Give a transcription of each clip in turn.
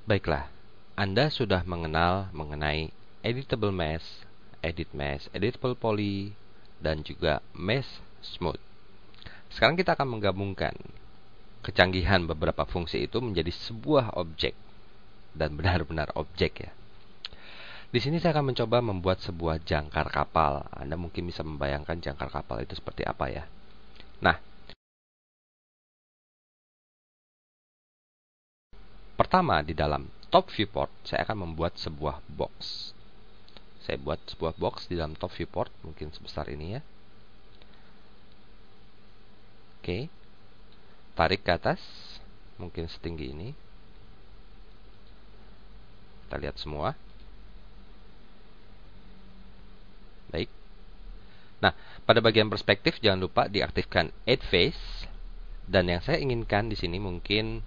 Baiklah, Anda sudah mengenal mengenai editable mesh, edit mesh, editable poly, dan juga mesh smooth. Sekarang kita akan menggabungkan kecanggihan beberapa fungsi itu menjadi sebuah objek, dan benar-benar objek ya. Di sini saya akan mencoba membuat sebuah jangkar kapal. Anda mungkin bisa membayangkan jangkar kapal itu seperti apa ya. Nah, pertama di dalam top viewport saya akan membuat sebuah box. Saya buat sebuah box di dalam top viewport, mungkin sebesar ini ya. Oke. Tarik ke atas, mungkin setinggi ini. Kita lihat semua. Baik. Nah, pada bagian perspektif jangan lupa diaktifkan Add Face, dan yang saya inginkan di sini mungkin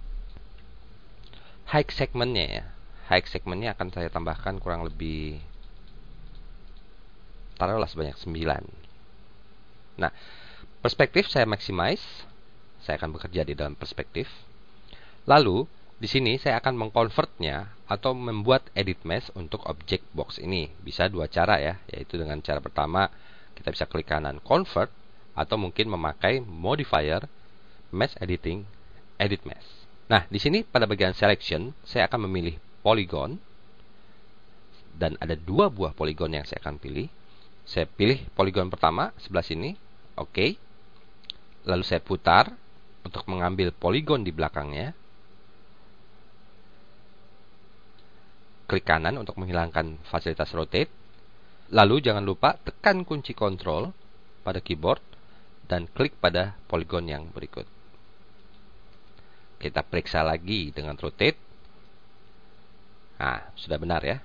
height segmentnya ya. Height segmentnya akan saya tambahkan kurang lebih, taruhlah sebanyak 9. Nah, perspektif saya maximize. Saya akan bekerja di dalam perspektif. Lalu di sini saya akan mengkonvertnya atau membuat edit mesh untuk objek box ini. Bisa dua cara ya, yaitu dengan cara pertama kita bisa klik kanan convert, atau mungkin memakai modifier mesh editing edit mesh. Nah, di sini pada bagian selection saya akan memilih polygon, dan ada dua buah polygon yang saya akan pilih. Saya pilih polygon pertama sebelah sini, oke. Lalu saya putar untuk mengambil polygon di belakangnya. Klik kanan untuk menghilangkan fasilitas rotate. Lalu jangan lupa tekan kunci Ctrl pada keyboard dan klik pada polygon yang berikut. Kita periksa lagi dengan rotate. Nah, sudah benar ya.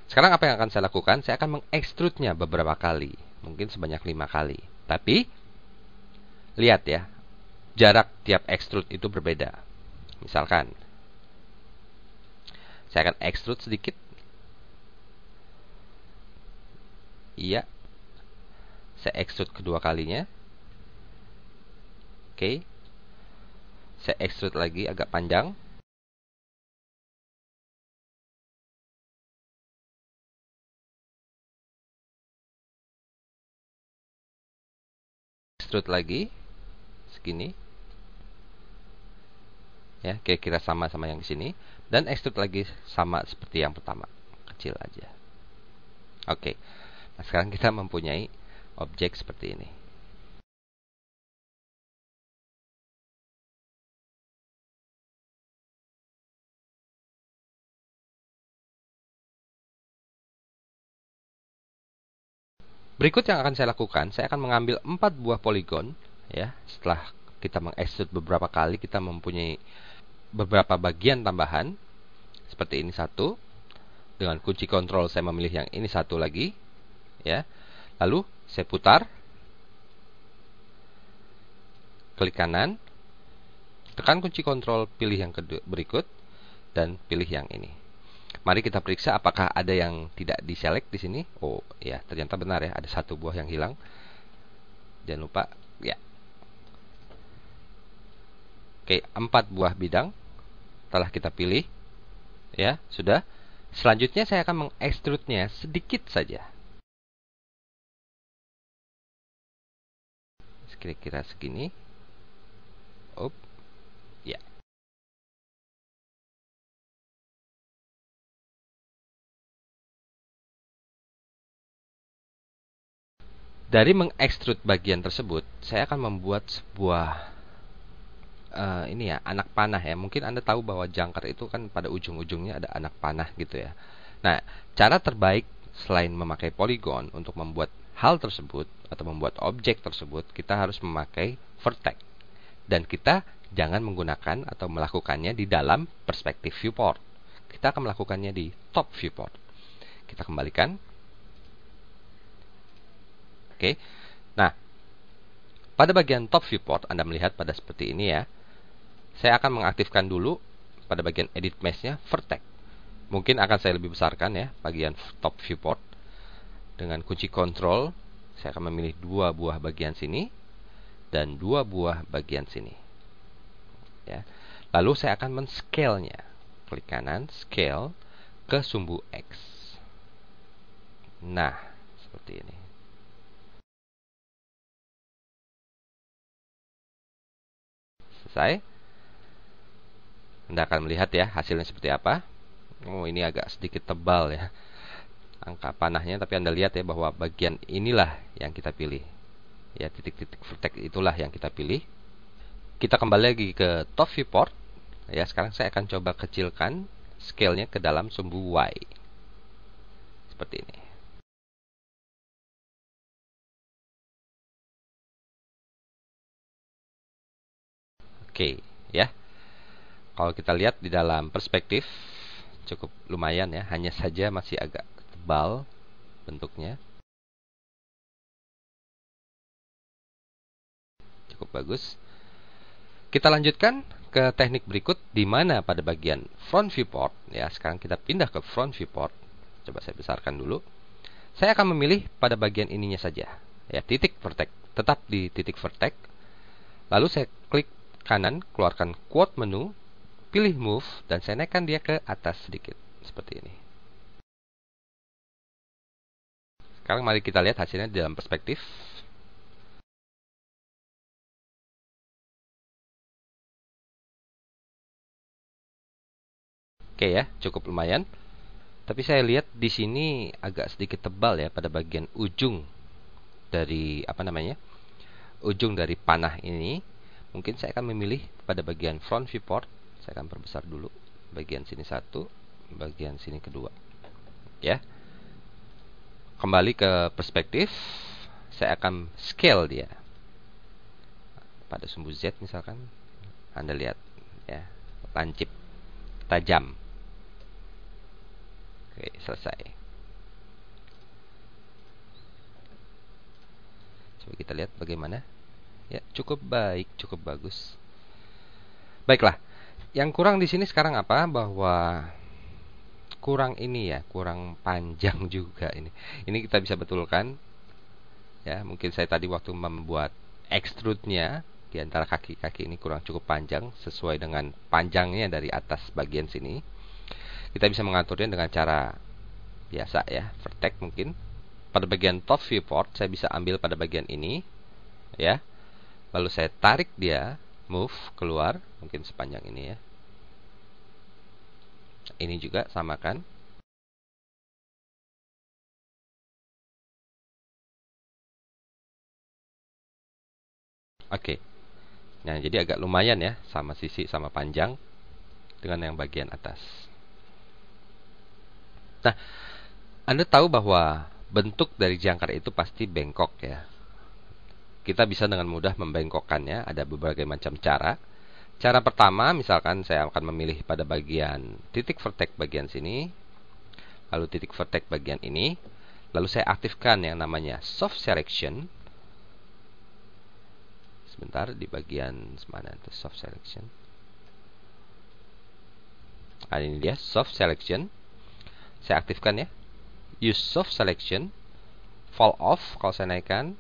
Sekarang apa yang akan saya lakukan? Saya akan mengekstrudnya beberapa kali, mungkin sebanyak 5 kali. Tapi lihat ya, jarak tiap extrude itu berbeda. Misalkan saya akan extrude sedikit. Iya. Saya extrude kedua kalinya. Oke. Saya extrude lagi agak panjang. Extrude lagi segini. Ya, kira-kira sama-sama yang di sini, dan extrude lagi sama seperti yang pertama, kecil aja. Oke. Nah, sekarang kita mempunyai objek seperti ini. Berikut yang akan saya lakukan, saya akan mengambil 4 buah polygon ya. Setelah kita mengextrude beberapa kali, kita mempunyai beberapa bagian tambahan. Seperti ini satu. Dengan kunci Ctrl saya memilih yang ini satu lagi ya. Lalu saya putar. Klik kanan. Tekan kunci Ctrl, pilih yang berikut dan pilih yang ini. Mari kita periksa apakah ada yang tidak diselect di sini. Oh ya, ternyata benar ya, ada satu buah yang hilang. Jangan lupa ya. Oke, 4 buah bidang telah kita pilih. Ya, sudah. Selanjutnya saya akan mengekstrudnya sedikit saja. Kira-kira segini. Up. Ya. Dari mengekstrud bagian tersebut, saya akan membuat sebuah ini ya, anak panah ya. Mungkin Anda tahu bahwa jangkar itu kan pada ujung-ujungnya ada anak panah gitu ya. Nah, cara terbaik selain memakai polygon untuk membuat hal tersebut atau membuat objek tersebut, kita harus memakai vertex. Dan kita jangan menggunakan atau melakukannya di dalam perspektif viewport. Kita akan melakukannya di top viewport. Kita kembalikan. Oke. Nah, pada bagian top viewport Anda melihat pada seperti ini ya. Saya akan mengaktifkan dulu pada bagian edit mesh-nya vertex. Mungkin akan saya lebih besarkan ya bagian top viewport. Dengan kunci Ctrl, saya akan memilih 2 buah bagian sini dan 2 buah bagian sini. Ya. Lalu saya akan men-scale-nya. klik kanan, scale ke sumbu X. Nah, seperti ini. Selesai. Anda akan melihat ya hasilnya seperti apa. Oh, ini agak sedikit tebal ya angka panahnya, tapi Anda lihat ya bahwa bagian inilah yang kita pilih. Ya, titik-titik vertex itulah yang kita pilih. Kita kembali lagi ke top viewport. Ya, sekarang saya akan coba kecilkan scale-nya ke dalam sumbu Y. Seperti ini. Oke, ya. Kalau kita lihat di dalam perspektif cukup lumayan ya, hanya saja masih agak tebal bentuknya. Cukup bagus. Kita lanjutkan ke teknik berikut di mana pada bagian front viewport ya, sekarang kita pindah ke front viewport. Coba saya besarkan dulu. Saya akan memilih pada bagian ininya saja. Ya, titik vertex, tetap di titik vertex. Lalu saya klik kanan, keluarkan quote menu, pilih move dan saya naikkan dia ke atas sedikit seperti ini. Sekarang mari kita lihat hasilnya di dalam perspektif. Oke ya, cukup lumayan. Tapi saya lihat di sini agak sedikit tebal ya pada bagian ujung dari ujung dari panah ini. Mungkin saya akan memilih pada bagian front viewport. Saya akan perbesar dulu. Bagian sini satu, bagian sini kedua. Ya. Kembali ke perspektif. Saya akan scale dia. Pada sumbu Z misalkan. Anda lihat ya, lancip, tajam. Oke, selesai. Coba kita lihat bagaimana. Ya, cukup baik, cukup bagus. Baiklah. Yang kurang di sini sekarang apa? Bahwa kurang ini ya, kurang panjang juga ini. Ini kita bisa betulkan. Ya, mungkin saya tadi waktu membuat extrude-nya di antara kaki-kaki ini kurang cukup panjang sesuai dengan panjangnya dari atas bagian sini. Kita bisa mengaturnya dengan cara biasa ya, vertex mungkin. Pada bagian top viewport saya bisa ambil pada bagian ini ya. Lalu saya tarik dia, move keluar, mungkin sepanjang ini ya. Ini juga samakan. Oke. Nah, jadi agak lumayan ya, sama sisi sama panjang dengan yang bagian atas. Nah, Anda tahu bahwa bentuk dari jangkar itu pasti bengkok ya. Kita bisa dengan mudah membengkokkannya, ada berbagai macam cara. Cara pertama, misalkan saya akan memilih pada bagian titik vertex bagian sini, lalu titik vertex bagian ini, lalu saya aktifkan yang namanya soft selection. Sebentar, di bagian mana itu soft selection? Nah, ini dia soft selection. Saya aktifkan ya. Use soft selection. Fall off kalau saya naikkan.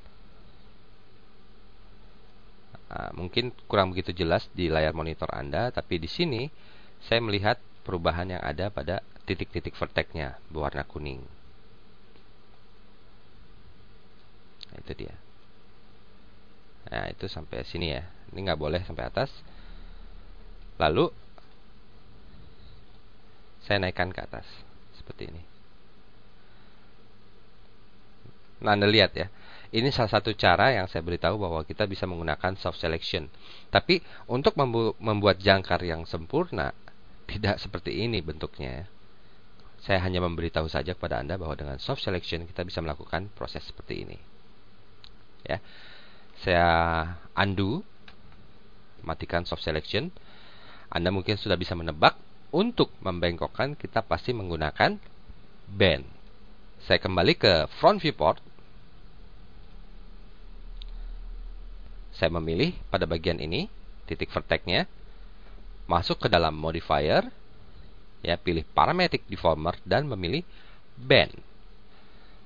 Nah, mungkin kurang begitu jelas di layar monitor Anda, tapi di sini saya melihat perubahan yang ada pada titik-titik vertexnya berwarna kuning. Nah, itu dia. Nah, itu sampai sini ya. Ini nggak boleh sampai atas. Lalu saya naikkan ke atas seperti ini. Nah, Anda lihat ya. Ini salah satu cara yang saya beritahu bahwa kita bisa menggunakan soft selection. Tapi untuk membuat jangkar yang sempurna tidak seperti ini bentuknya ya. Saya hanya memberitahu saja kepada Anda bahwa dengan soft selection kita bisa melakukan proses seperti ini. Ya. Saya undo, matikan soft selection. Anda mungkin sudah bisa menebak, untuk membengkokkan kita pasti menggunakan bend. Saya kembali ke front viewport. Saya memilih pada bagian ini, titik vertexnya, masuk ke dalam modifier, ya, pilih parametric deformer dan memilih bend.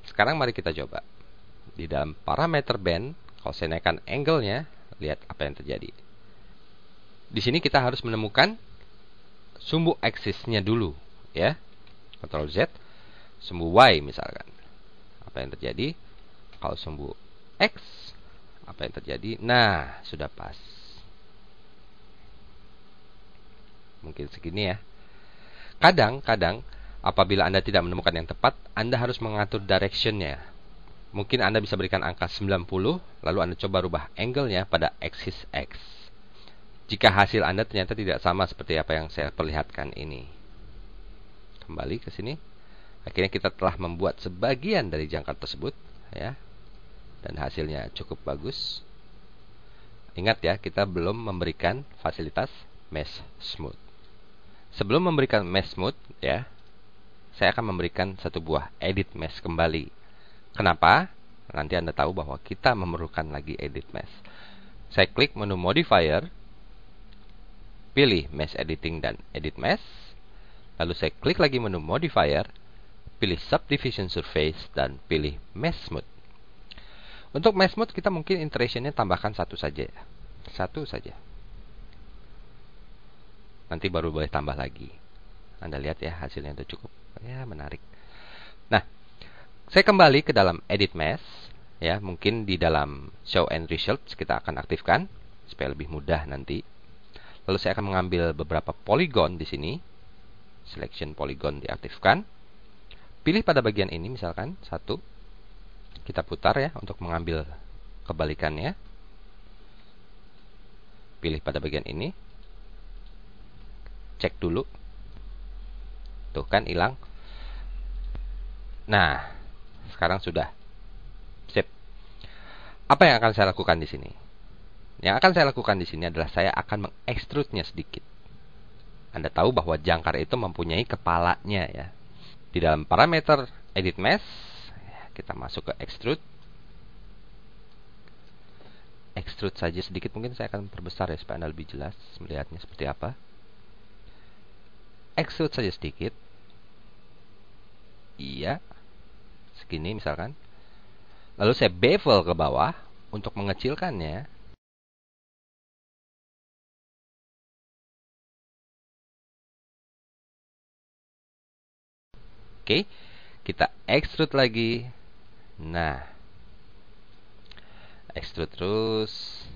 Sekarang mari kita coba. Di dalam parameter bend, kalau saya naikkan angle-nya, lihat apa yang terjadi. Di sini kita harus menemukan sumbu aksisnya dulu, ya. Ctrl Z, sumbu Y misalkan. Apa yang terjadi? Kalau sumbu X, apa yang terjadi? Nah, sudah pas. Mungkin segini ya. Kadang-kadang apabila Anda tidak menemukan yang tepat, Anda harus mengatur directionnya. Mungkin Anda bisa berikan angka 90, lalu Anda coba rubah angle-nya pada axis X. Jika hasil Anda ternyata tidak sama seperti apa yang saya perlihatkan ini. Kembali ke sini. Akhirnya kita telah membuat sebagian dari jangkar tersebut, ya. Dan hasilnya cukup bagus. Ingat ya, kita belum memberikan fasilitas mesh smooth. Sebelum memberikan mesh smooth, ya, saya akan memberikan satu buah edit mesh kembali. Kenapa? Nanti Anda tahu bahwa kita memerlukan lagi edit mesh. Saya klik menu modifier, pilih mesh editing dan edit mesh. Lalu saya klik lagi menu modifier, pilih subdivision surface dan pilih mesh smooth. Untuk mesh smooth kita mungkin iteration-nya tambahkan satu saja. Satu saja. Nanti baru boleh tambah lagi. Anda lihat ya, hasilnya itu cukup ya menarik. Nah, saya kembali ke dalam edit mesh, ya, mungkin di dalam show and results kita akan aktifkan supaya lebih mudah nanti. Lalu saya akan mengambil beberapa polygon di sini. Selection polygon diaktifkan. Pilih pada bagian ini misalkan satu. Kita putar ya untuk mengambil kebalikannya. Pilih pada bagian ini. Cek dulu. Tuh kan hilang. Nah, sekarang sudah. Sip. Apa yang akan saya lakukan di sini? Yang akan saya lakukan di sini adalah saya akan mengekstrudnya sedikit. Anda tahu bahwa jangkar itu mempunyai kepalanya ya. Di dalam parameter edit mesh, kita masuk ke extrude. Extrude saja sedikit, mungkin saya akan perbesar ya supaya Anda lebih jelas melihatnya seperti apa. Extrude saja sedikit. Iya. Segini misalkan. Lalu saya bevel ke bawah untuk mengecilkannya. Oke, kita extrude lagi. Nah, extrude terus,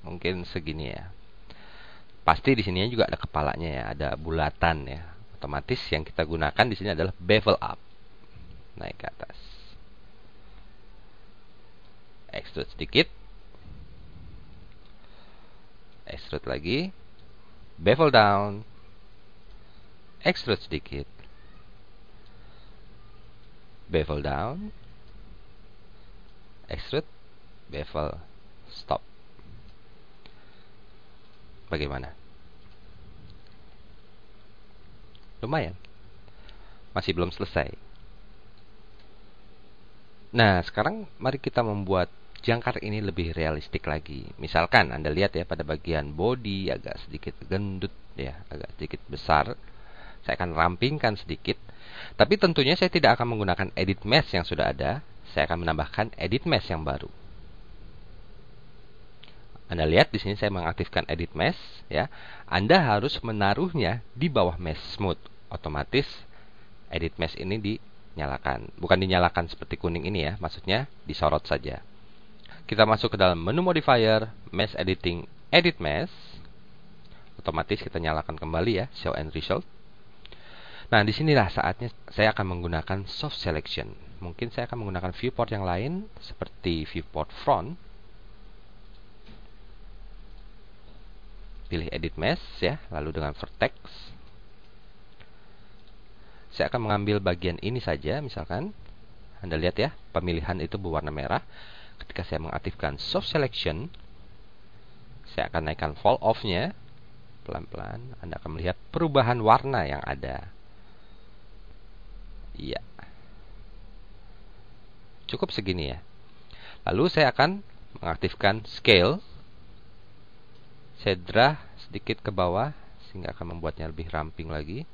mungkin segini ya. Pasti di sini juga ada kepalanya ya, ada bulatan ya. Otomatis yang kita gunakan di sini adalah bevel up, naik ke atas. Extrude sedikit, extrude lagi, bevel down, extrude sedikit. Bevel down, extrude, bevel, stop. Bagaimana? Lumayan. Masih belum selesai. Nah, sekarang mari kita membuat jangkar ini lebih realistik lagi. Misalkan Anda lihat ya pada bagian body agak sedikit gendut ya, agak sedikit besar. Saya akan rampingkan sedikit. Tapi tentunya saya tidak akan menggunakan edit mesh yang sudah ada. Saya akan menambahkan edit mesh yang baru. Anda lihat di sini saya mengaktifkan edit mesh ya. Anda harus menaruhnya di bawah mesh smooth. Otomatis edit mesh ini dinyalakan. Bukan dinyalakan seperti kuning ini ya, maksudnya disorot saja. Kita masuk ke dalam menu modifier, mesh editing, edit mesh. Otomatis kita nyalakan kembali ya, show and result. Nah, disinilah saatnya saya akan menggunakan soft selection. Mungkin saya akan menggunakan viewport yang lain, seperti viewport front. Pilih edit mesh ya, lalu dengan vertex. Saya akan mengambil bagian ini saja, misalkan. Anda lihat ya, pemilihan itu berwarna merah. Ketika saya mengaktifkan soft selection, saya akan naikkan fall off-nya. Pelan-pelan, Anda akan melihat perubahan warna yang ada. Iya. Cukup segini ya. Lalu saya akan mengaktifkan scale. Saya drag sedikit ke bawah sehingga akan membuatnya lebih ramping lagi.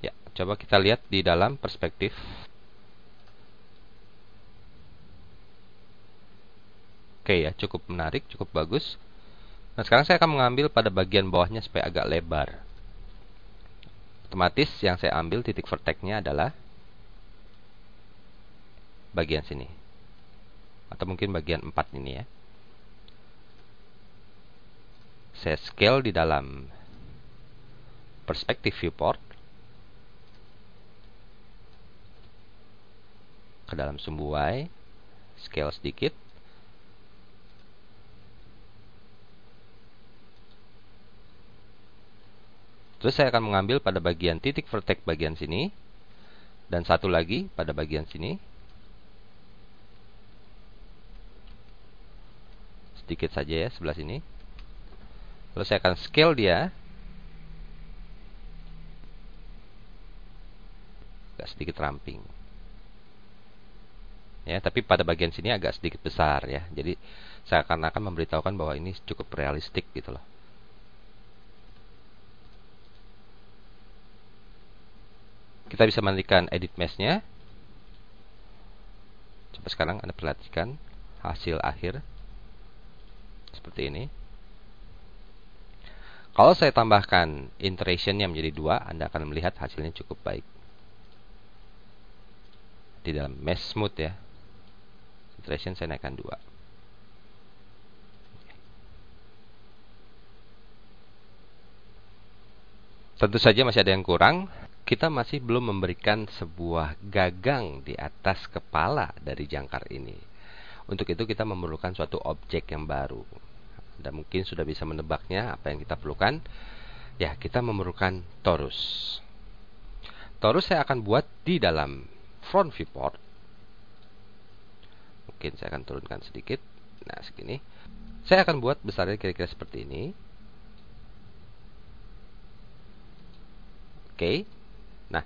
Ya, coba kita lihat di dalam perspektif. Oke ya, cukup menarik, cukup bagus. Nah, sekarang saya akan mengambil pada bagian bawahnya supaya agak lebar. Otomatis yang saya ambil titik vertex-nya adalah bagian sini. Atau mungkin bagian 4 ini ya. Saya scale di dalam perspective viewport ke dalam sumbu Y, scale sedikit. Terus saya akan mengambil pada bagian titik vertex bagian sini, dan satu lagi pada bagian sini. Sedikit saja ya, sebelah sini. Lalu saya akan scale dia agak sedikit ramping. Ya, tapi pada bagian sini agak sedikit besar ya. Jadi saya akan memberitahukan bahwa ini cukup realistik gitu loh. Kita bisa matikan edit mesh-nya. Coba sekarang Anda perhatikan hasil akhir seperti ini. Kalau saya tambahkan iteration-nya menjadi 2, Anda akan melihat hasilnya cukup baik. Di dalam mesh smooth ya. Iteration saya naikkan 2. Tentu saja masih ada yang kurang. Kita masih belum memberikan sebuah gagang di atas kepala dari jangkar ini. Untuk itu kita memerlukan suatu objek yang baru. Anda mungkin sudah bisa menebaknya apa yang kita perlukan. Ya, kita memerlukan torus. Torus saya akan buat di dalam front viewport. Mungkin saya akan turunkan sedikit. Nah, segini. Saya akan buat besarnya kira-kira seperti ini. Oke. Nah,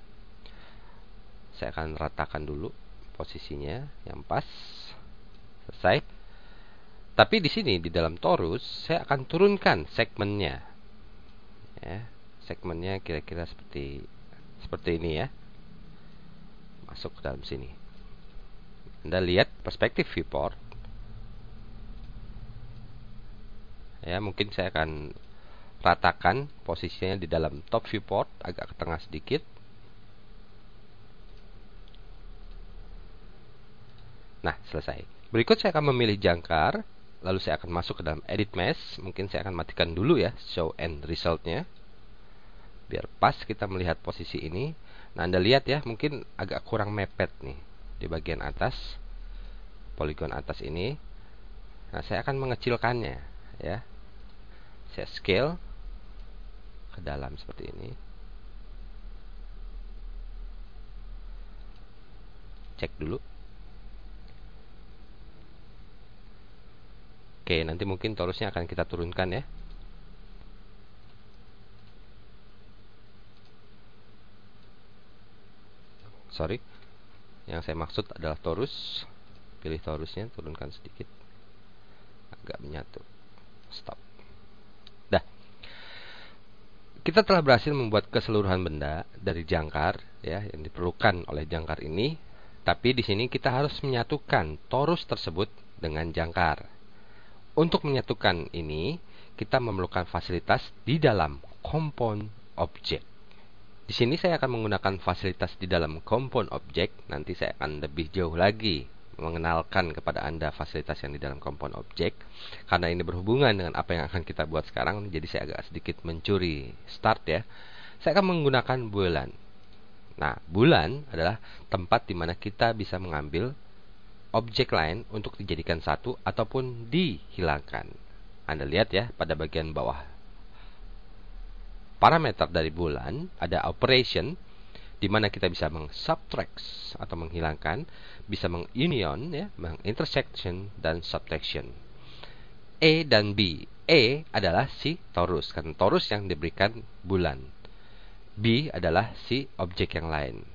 saya akan ratakan dulu posisinya yang pas. Selesai. Tapi di sini di dalam torus saya akan turunkan segmennya. Ya, segmennya kira-kira seperti ini ya. Masuk ke dalam sini. Anda lihat perspektif viewport. Ya, mungkin saya akan ratakan posisinya di dalam top viewport agak ke tengah sedikit. Nah, selesai. Berikut saya akan memilih jangkar, lalu saya akan masuk ke dalam edit mesh. Mungkin saya akan matikan dulu ya show end result-nya. Biar pas kita melihat posisi ini. Nah, Anda lihat ya, mungkin agak kurang mepet nih di bagian atas. Poligon atas ini. Nah, saya akan mengecilkannya ya. Saya scale ke dalam seperti ini. Cek dulu. Oke, nanti mungkin torusnya akan kita turunkan ya. Sorry. Yang saya maksud adalah torus. Pilih torusnya, turunkan sedikit. Agak menyatu. Stop. Dah. Kita telah berhasil membuat keseluruhan benda dari jangkar ya yang diperlukan oleh jangkar ini. Tapi di sini kita harus menyatukan torus tersebut dengan jangkar. Untuk menyatukan ini, kita memerlukan fasilitas di dalam compound object. Di sini saya akan menggunakan fasilitas di dalam compound object. Nanti saya akan lebih jauh lagi mengenalkan kepada Anda fasilitas yang di dalam compound object. Karena ini berhubungan dengan apa yang akan kita buat sekarang, jadi saya agak sedikit mencuri start ya. Saya akan menggunakan bulan. Nah, bulan adalah tempat di mana kita bisa mengambil objek lain untuk dijadikan satu ataupun dihilangkan. Anda lihat ya pada bagian bawah. Parameter dari bulan ada operation di mana kita bisa meng-subtract atau menghilangkan, bisa meng-union ya, meng-intersection dan subtraction. A dan B. A adalah si torus, kan torus yang diberikan bulan. B adalah si objek yang lain.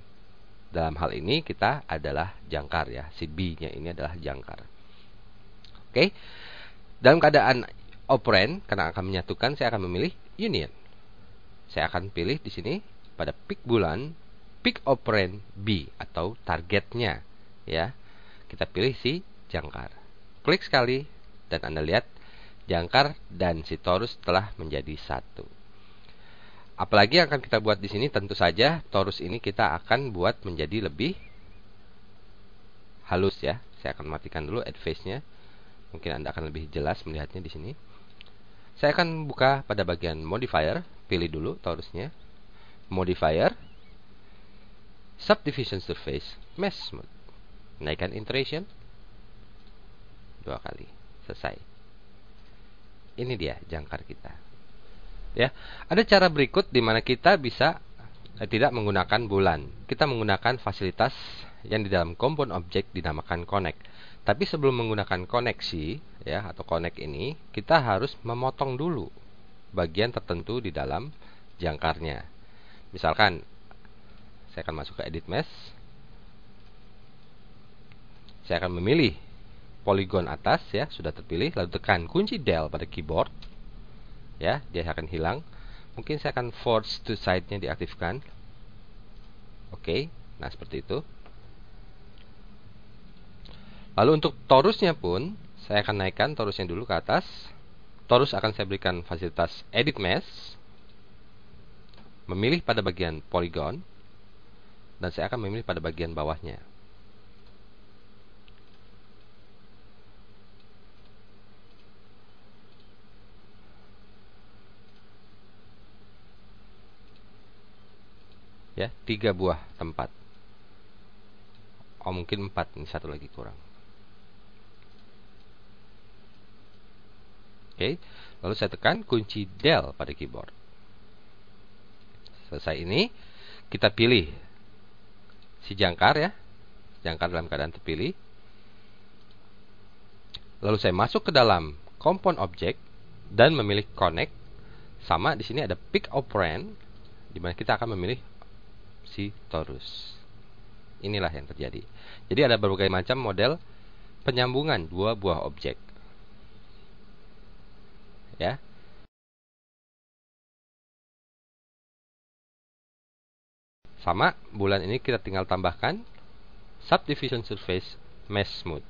Dalam hal ini kita adalah jangkar ya. Si B-nya ini adalah jangkar. Oke. Dalam keadaan operand, karena akan menyatukan, saya akan memilih union. Saya akan pilih di sini pada pick bulan, pick operand B atau targetnya ya. Kita pilih si jangkar. Klik sekali, Dan Anda lihat jangkar dan si torus telah menjadi satu. Apalagi yang akan kita buat di sini, tentu saja torus ini kita akan buat menjadi lebih halus ya. Saya akan matikan dulu add face-nya. Mungkin Anda akan lebih jelas melihatnya di sini. Saya akan buka pada bagian modifier, pilih dulu torusnya. Modifier, subdivision surface, mesh smooth. Naikkan iteration 2 kali. Selesai. Ini dia jangkar kita. Ya, ada cara berikut di mana kita bisa tidak menggunakan bulan. Kita menggunakan fasilitas yang di dalam component object dinamakan connect. Tapi sebelum menggunakan koneksi ya atau connect ini, kita harus memotong dulu bagian tertentu di dalam jangkarnya. Misalkan saya akan masuk ke edit mesh. Saya akan memilih poligon atas ya, sudah terpilih, lalu tekan kunci Del pada keyboard. Ya, dia akan hilang. Mungkin saya akan force to side-nya diaktifkan. Oke, nah seperti itu. Lalu untuk torusnya pun, saya akan naikkan torusnya dulu ke atas. Torus akan saya berikan fasilitas edit mesh. Memilih pada bagian polygon. Dan saya akan memilih pada bagian bawahnya. Ya, 3 buah tempat. Oh, mungkin 4, ini satu lagi kurang. Oke, lalu saya tekan kunci Del pada keyboard. Selesai ini, kita pilih si jangkar ya. Jangkar dalam keadaan terpilih. Lalu saya masuk ke dalam component object dan memilih connect. Sama di sini ada pick operand di mana kita akan memilih si torus. Inilah yang terjadi. Jadi ada berbagai macam model penyambungan dua buah objek. Ya. Sama, bulan ini kita tinggal tambahkan subdivision surface mesh smooth.